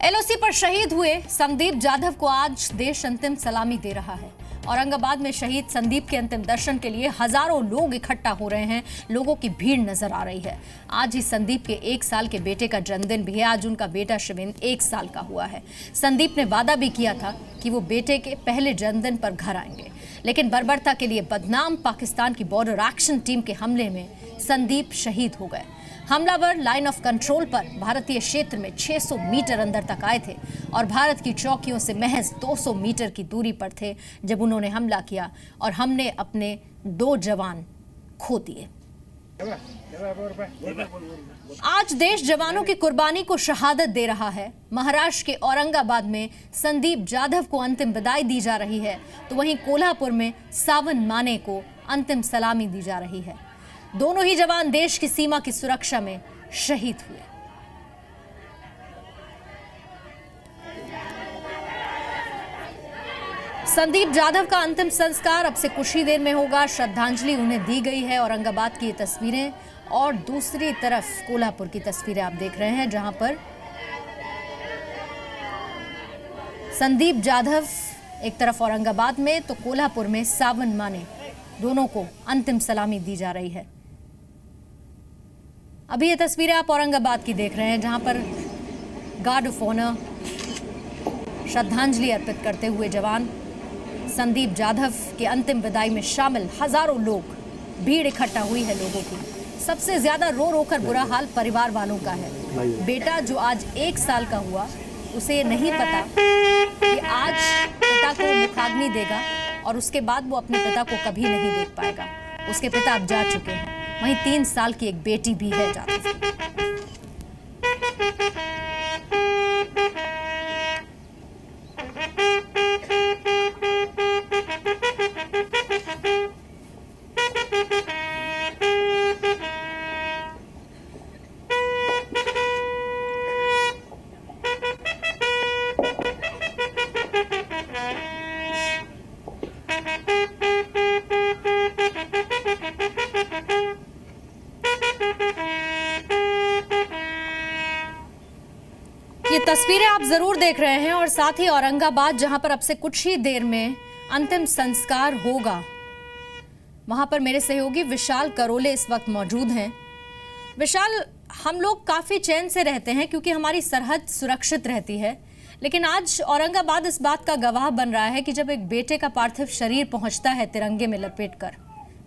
LOC पर शहीद हुए संदीप जाधव को आज देश अंतिम सलामी दे रहा है। औरंगाबाद में शहीद संदीप के अंतिम दर्शन के लिए हजारों लोग इकट्ठा हो रहे हैं। लोगों की भीड़ नजर आ रही है। आज ही संदीप के 1 साल के बेटे का जन्मदिन भी है। आज उनका बेटा शिवेंद्र 1 साल का हुआ है। संदीप ने वादा भी किया था कि वो बेटे के पहले जन्मदिन पर घर आएंगे, लेकिन बर्बरता के लिए बदनाम पाकिस्तान की बॉर्डर एक्शन टीम के हमले में संदीप शहीद हो गए। हमलावर लाइन ऑफ कंट्रोल पर भारतीय क्षेत्र में 600 मीटर अंदर तक आए थे और भारत की चौकियों से महज 200 मीटर की दूरी पर थे जब उन्होंने हमला किया और हमने अपने 2 जवान खो दिए। आज देश जवानों की कुर्बानी को शहादत दे रहा है। महाराष्ट्र के औरंगाबाद में संदीप जाधव को अंतिम विदाई दी जा रही है, तो वहीं कोल्हापुर में सावन माने को अंतिम सलामी दी जा रही है। दोनों ही जवान देश की सीमा की सुरक्षा में शहीद हुए। संदीप जाधव का अंतिम संस्कार अब से कुछ ही देर में होगा। श्रद्धांजलि उन्हें दी गई है। औरंगाबाद की ये तस्वीरें और दूसरी तरफ कोल्हापुर की तस्वीरें आप देख रहे हैं, जहां पर संदीप जाधव एक तरफ औरंगाबाद में तो कोल्हापुर में सावन माने, दोनों को अंतिम सलामी दी जा रही है। अभी ये तस्वीरें आप औरंगाबाद की देख रहे हैं, जहां पर गार्ड ऑफ ऑनर श्रद्धांजलि अर्पित करते हुए जवान संदीप जाधव के अंतिम विदाई में शामिल हजारों लोग, भीड़ इकट्ठा हुई है लोगों की। सबसे ज्यादा रो रो कर बुरा हाल परिवार वालों का है। बेटा जो आज 1 साल का हुआ, उसे ये नहीं पता कि आज पिता को मुखाग्नि देगा और उसके बाद वो अपने पिता को कभी नहीं देख पाएगा। उसके पिता अब जा चुके हैं। वहीं 3 साल की एक बेटी भी है जाधव की। ये तस्वीरें आप जरूर देख रहे हैं और साथ ही औरंगाबाद, जहां पर अब से कुछ ही देर में अंतिम संस्कार होगा, वहां पर मेरे सहयोगी विशाल करोले इस वक्त मौजूद हैं। विशाल, हम लोग काफी चैन से रहते हैं क्योंकि हमारी सरहद सुरक्षित रहती है, लेकिन आज औरंगाबाद इस बात का गवाह बन रहा है कि जब एक बेटे का पार्थिव शरीर पहुंचता है तिरंगे में लपेटकर,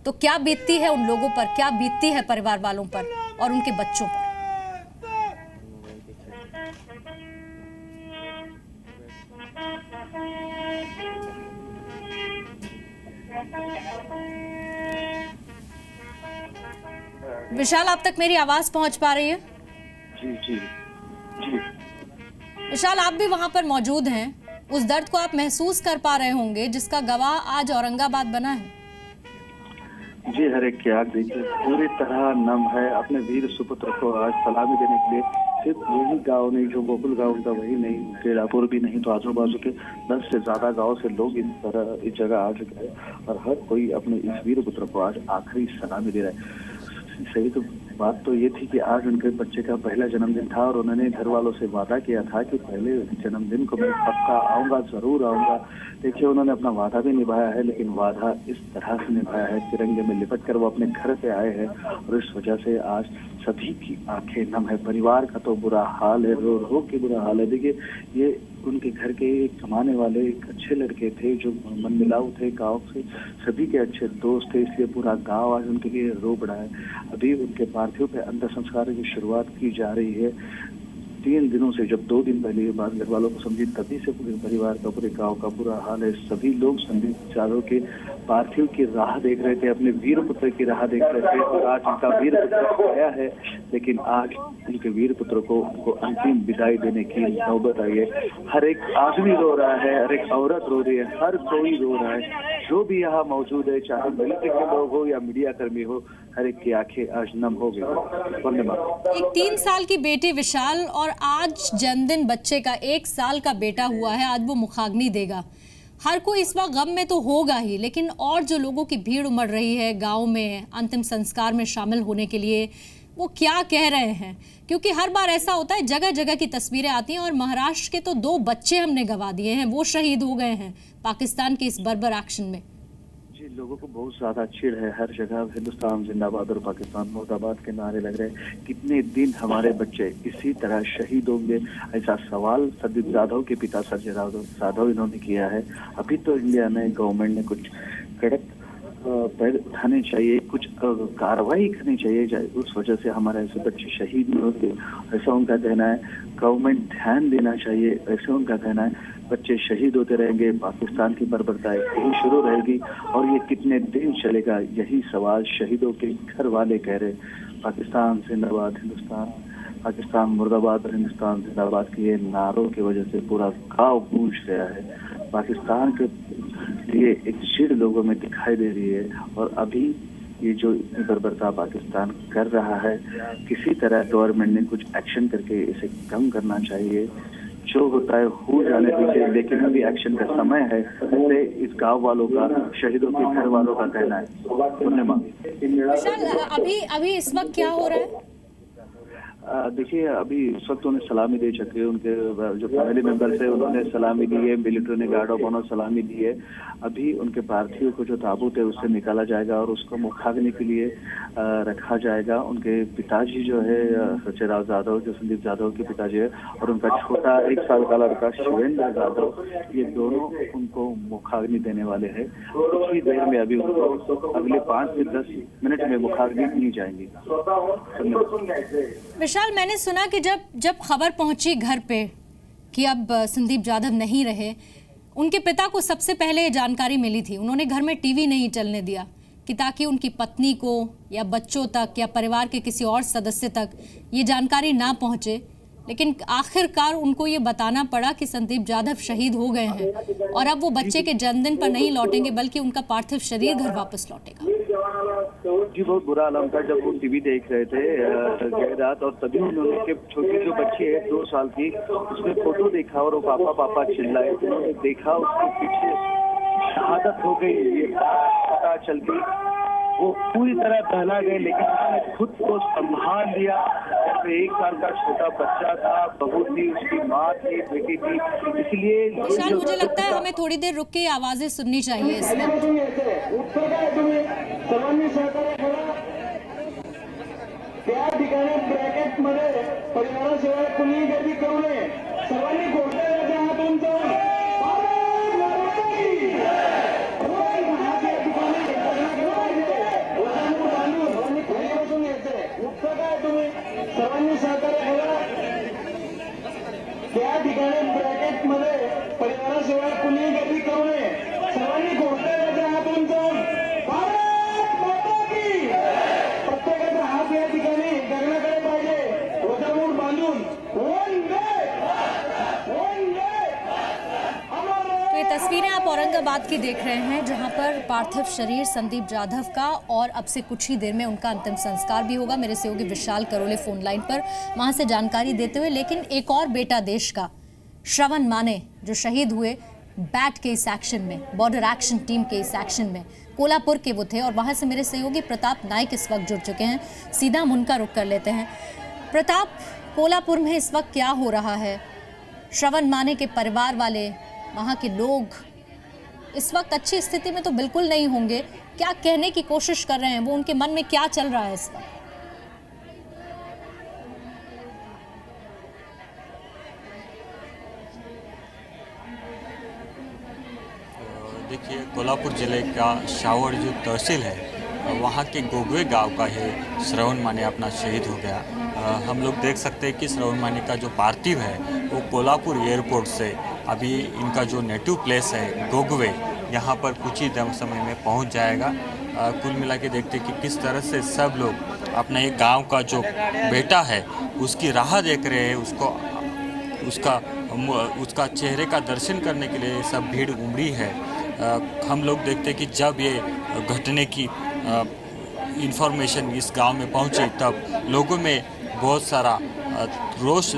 तो क्या बीतती है उन लोगों पर, क्या बीतती है परिवार वालों पर और उनके बच्चों पर। विशाल, आप तक मेरी आवाज पहुंच पा रही है? जी जी जी। विशाल, आप भी वहां पर मौजूद हैं। उस दर्द को आप महसूस कर पा रहे होंगे जिसका गवाह आज औरंगाबाद बना है। जी, हर एक की आंख देखिए पूरी तरह नम है। अपने वीर सुपुत्र को आज सलामी देने के लिए सिर्फ यही गांव नहीं, जो गोकुल गांव उनका वही नहीं, केलापुर भी नहीं, तो आजू बाजू के 10 से ज्यादा गांव से लोग इस जगह आ चुके हैं और हर कोई अपने इस वीर पुत्र को आज आखिरी सलामी दे रहा है। सही तो बात तो ये थी कि आज उनके बच्चे का पहला जन्मदिन था और उन्होंने घर वालों से वादा किया था कि पहले जन्मदिन को मैं पक्का आऊंगा, जरूर आऊंगा। देखिए, उन्होंने अपना वादा भी निभाया है, लेकिन वादा इस तरह से निभाया है, तिरंगे में लिपट कर वो अपने घर पे आए हैं और इस वजह से आज सभी की आंखें नम है। परिवार का तो बुरा हाल है, रो रो के बुरा हाल है। देखिए, ये उनके घर के कमाने वाले एक अच्छे लड़के थे जो मनमिलाऊ थे, गांव से सभी के अच्छे दोस्त थे, इसलिए पूरा गांव आज उनके लिए रो पड़ा है। अभी उनके पार्थिव पे अंतिम संस्कार की शुरुआत की जा रही है। 3 दिनों से, जब 2 दिन पहले ये बात घर वालों को समझी, तभी से पूरे परिवार का, पूरे गांव का बुरा हाल है। सभी लोग संदीप जाधव के पार्थिव की राह देख रहे थे, अपने वीर पुत्र की राह देख रहे थे और आज उनका वीर पुत्र आया है, लेकिन आज उनके वीर पुत्र को उनको अंतिम विदाई देने की नौबत आई है। हर एक आदमी रो रहा है, हर एक औरत रो रही है, हर कोई रो रहा है। जो भी यहाँ मौजूद है, चाहे मिलिट्री के लोग हो या मीडिया कर्मी हो, हर एक की आंखें आज नम हो गई। धन्यवाद। एक 3 साल की बेटी विशाल और आज जन्मदिन बच्चे का 1 साल का बेटा हुआ है। आज वो मुखाग्नि देगा। हर कोई इस वक्त गम में तो होगा ही, लेकिन और जो लोगों की भीड़ उमड़ रही है गांव में अंतिम संस्कार में शामिल होने के लिए, वो क्या कह रहे हैं, क्योंकि हर बार ऐसा होता है, जगह जगह की तस्वीरें आती हैं और महाराष्ट्र के तो 2 बच्चे हमने गंवा दिए हैं, वो शहीद हो गए हैं पाकिस्तान के इस बर्बर एक्शन में। जी, लोगों को बहुत ज्यादा चिढ़ है, हर जगह हिंदुस्तान जिंदाबाद और पाकिस्तान मुर्दाबाद के नारे लग रहे हैं। कितने दिन हमारे बच्चे इसी तरह शहीद होंगे, ऐसा सवाल संदीप जाधव के पिता संजय जाधव इन्होंने किया है। अभी तो इंडिया में गवर्नमेंट ने कुछ कड़क पैर उठाने चाहिए, कुछ कार्रवाई करनी चाहिए, उस वजह से हमारे ऐसे बच्चे शहीद नहीं होते, ऐसा उनका कहना है। गवर्नमेंट ध्यान देना चाहिए, ऐसा उनका कहना है। बच्चे शहीद होते रहेंगे, पाकिस्तान की बर्बरता यही शुरू रहेगी और ये कितने दिन चलेगा, यही सवाल शहीदों के घर वाले कह रहे। पाकिस्तान जिंदाबाद, हिंदुस्तान पाकिस्तान मुर्दाबाद और हिंदुस्तान जिंदाबाद के ये नारों की वजह से पूरा गाँव गूंज गया है। पाकिस्तान के लिए एक चिढ़ लोगों में दिखाई दे रही है और अभी ये जो इतनी बर्बरता पाकिस्तान कर रहा है, किसी तरह गवर्नमेंट ने कुछ एक्शन करके इसे कम करना चाहिए। जो होता है हो जाने दीजिए, लेकिन अभी एक्शन का समय है, ऐसे इस गांव वालों का, शहीदों के घर वालों का कहना है। विशाल, अभी इस वक्त क्या हो रहा है? देखिए, अभी इस वक्त उन्हें सलामी दे चुके हैं, उनके जो फैमिली मेंबर्स है उन्होंने सलामी दी है, मिलिट्री ने गार्ड ऑफ ऑनर सलामी दी है। अभी उनके पार्थिव को जो ताबूत है उससे निकाला जाएगा और उसको मुखाग्नि के लिए रखा जाएगा। उनके पिताजी जो है संजय जाधव, जो संदीप जाधव के पिताजी है, और उनका छोटा 1 साल का लड़का शिवेंद्र जाधव, ये दोनों उनको मुखाग्नि देने वाले हैं। कुछ ही देर में अभी उनको अगले 5 से 10 मिनट में मुखाग्नि दी जाएंगी। विशाल, मैंने सुना कि जब खबर पहुंची घर पे कि अब संदीप जाधव नहीं रहे, उनके पिता को सबसे पहले ये जानकारी मिली थी। उन्होंने घर में टीवी नहीं चलने दिया कि ताकि उनकी पत्नी को या बच्चों तक या परिवार के किसी और सदस्य तक ये जानकारी ना पहुंचे। लेकिन आखिरकार उनको ये बताना पड़ा कि संदीप जाधव शहीद हो गए हैं और अब वो बच्चे के जन्मदिन पर नहीं लौटेंगे, बल्कि उनका पार्थिव शरीर घर वापस लौटेगा। जी, बहुत बुरा हालत था जब वो टीवी देख रहे थे देर रात, और तभी उन्होंने छोटी जो बच्ची है 2 साल की, उसने फोटो देखा और वो पापा पापा चिल्लाए। उन्होंने देखा उसके पीछे शहादत हो गई, ये पता चल गई। वो पूरी तरह बहला गए, लेकिन उन्होंने खुद को संभाल लिया। 1 साल का छोटा बच्चा था, बहू थी, उसकी माँ थी, बेटी थी, इसलिए विशाल, मुझे लगता है हमें थोड़ी देर रुक के आवाजें सुननी चाहिए इस वक्त। त्या ठिकाणी ब्रॅकेट मध्ये परिवाराशिवाय कुणीही गर्दी करू नये, सर्वांनी घोषणा हातून जाऊन सर्वांनी सहकार्य करा। त्या ठिकाणी ब्रॅकेट मध्ये परिवाराशिवाय कुणीही गर्दी करू नये, सर्वांनी घोषणा हातून जाऊन भारत माता की, प्रत्येकाचा हात या ठिकाणी गगनाकडे पाहिजे, ध्वजामूळ बांधून वंदे तो ये तस्वीरें आप औरंगाबाद की देख रहे हैं, जहां पर पार्थिव शरीर संदीप जाधव का और अब से कुछ ही देर में उनका अंतिम संस्कार भी होगा। मेरे सहयोगी विशाल करोले फोन लाइन पर वहां से जानकारी देते हुए। लेकिन एक और बेटा देश का, श्रवण माने, जो शहीद हुए बैट के इस एक्शन में, बॉर्डर एक्शन टीम के इस एक्शन में, कोल्हापुर के वो थे और वहां से मेरे सहयोगी प्रताप नाइक इस वक्त जुड़ चुके हैं। सीधा हम उनका रुख कर लेते हैं। प्रताप, कोल्हापुर में इस वक्त क्या हो रहा है? श्रवण माने के परिवार वाले, वहाँ के लोग इस वक्त अच्छी स्थिति में तो बिल्कुल नहीं होंगे। क्या कहने की कोशिश कर रहे हैं वो, उनके मन में क्या चल रहा है इस वक्त? देखिए, कोल्हापुर जिले का शावर जो तहसील है, वहाँ के गोगवे गांव का है श्रवण माने अपना शहीद हो गया। हम लोग देख सकते हैं कि श्रवण माने का जो पार्थिव है वो कोल्हापुर एयरपोर्ट से अभी इनका जो नेटिव प्लेस है गोगवे, यहाँ पर कुछ ही समय में पहुँच जाएगा। कुल मिला के देखते हैं कि किस तरह से सब लोग अपना एक गांव का जो बेटा है उसकी राह देख रहे हैं, उसका चेहरे का दर्शन करने के लिए सब भीड़ उमड़ी है। हम लोग देखते हैं कि जब ये घटने की इंफॉर्मेशन इस गांव में पहुंची, तब लोगों में बहुत सारा रोष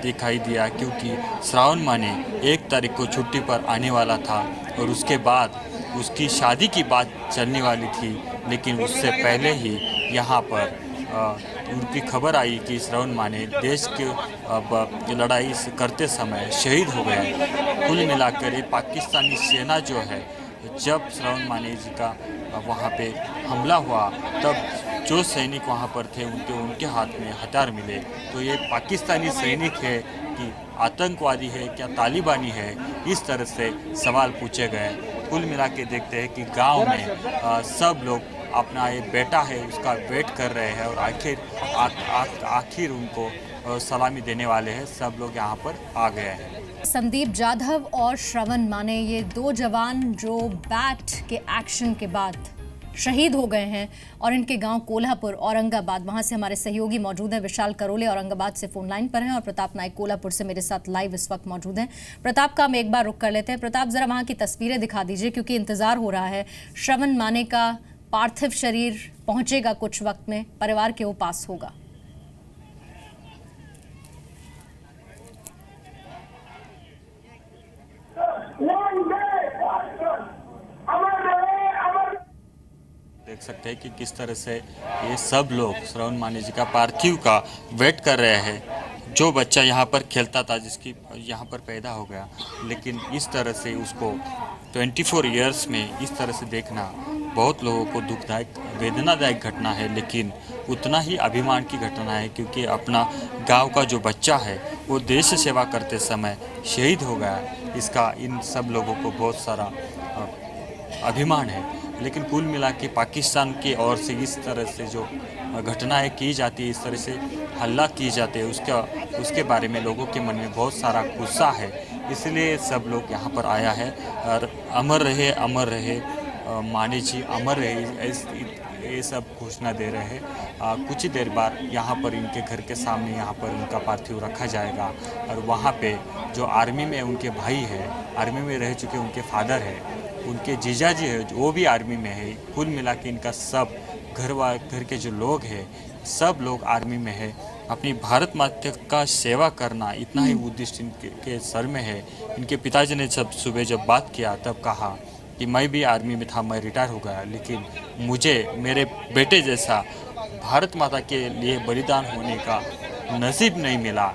दिखाई दिया, क्योंकि श्रावण माने 1 तारीख को छुट्टी पर आने वाला था और उसके बाद उसकी शादी की बात चलने वाली थी, लेकिन उससे पहले ही यहाँ पर उनकी खबर आई कि श्रवण माने देश की लड़ाई करते समय शहीद हो गए। कुल मिलाकर ये पाकिस्तानी सेना जो है, जब श्रवण माने जी का वहाँ पे हमला हुआ तब जो सैनिक वहाँ पर थे उनके हाथ में हथियार मिले। तो ये पाकिस्तानी सैनिक है कि आतंकवादी है, क्या तालिबानी है, इस तरह से सवाल पूछे गए। कुल मिला के देखते हैं कि गांव में सब लोग अपना ये बेटा है उसका वेट कर रहे हैं और आखिर उनको सलामी देने वाले हैं। सब लोग यहाँ पर आ गए हैं। संदीप जाधव और श्रवण माने ये दो जवान जो बैट के एक्शन के बाद शहीद हो गए हैं और इनके गांव कोल्हापुर औरंगाबाद, वहां से हमारे सहयोगी मौजूद हैं। विशाल करोले औरंगाबाद से फोन लाइन पर हैं और प्रताप नाइक कोल्हापुर से मेरे साथ लाइव इस वक्त मौजूद हैं। प्रताप का हम एक बार रुक कर लेते हैं। प्रताप, जरा वहां की तस्वीरें दिखा दीजिए क्योंकि इंतजार हो रहा है। श्रवण माने का पार्थिव शरीर पहुंचेगा कुछ वक्त में, परिवार के वो पास होगा। देख सकते हैं कि किस तरह से ये सब लोग श्रवण माने जी का पार्थिव का वेट कर रहे हैं। जो बच्चा यहाँ पर खेलता था, जिसकी यहाँ पर पैदा हो गया, लेकिन इस तरह से उसको 24 इयर्स में इस तरह से देखना बहुत लोगों को दुखदायक, वेदनादायक घटना है, लेकिन उतना ही अभिमान की घटना है क्योंकि अपना गांव का जो बच्चा है वो देश सेवा करते समय शहीद हो गया। इसका इन सब लोगों को बहुत सारा अभिमान है। लेकिन कुल मिला के पाकिस्तान की ओर से इस तरह से जो घटनाएं की जाती है, इस तरह से हल्ला की जाते हैं, उसके बारे में लोगों के मन में बहुत सारा गुस्सा है। इसलिए सब लोग यहाँ पर आया है और अमर रहे माने जी, अमर रहे, ये सब घोषणा दे रहे हैं। कुछ ही देर बाद यहाँ पर इनके घर के सामने यहाँ पर उनका पार्थिव रखा जाएगा और वहाँ पे जो आर्मी में उनके भाई है, आर्मी में रह चुके उनके फादर है, उनके जीजा जी है वो भी आर्मी में है। कुल मिला के इनका सब घर के जो लोग हैं सब लोग आर्मी में है। अपनी भारत माता का सेवा करना इतना ही उद्देश्य इनके सर में है। इनके पिताजी ने जब सुबह जब बात किया तब कहा कि मैं भी आर्मी में था, मैं रिटायर हो गया, लेकिन मुझे मेरे बेटे जैसा भारत माता के लिए बलिदान होने का नसीब नहीं मिला।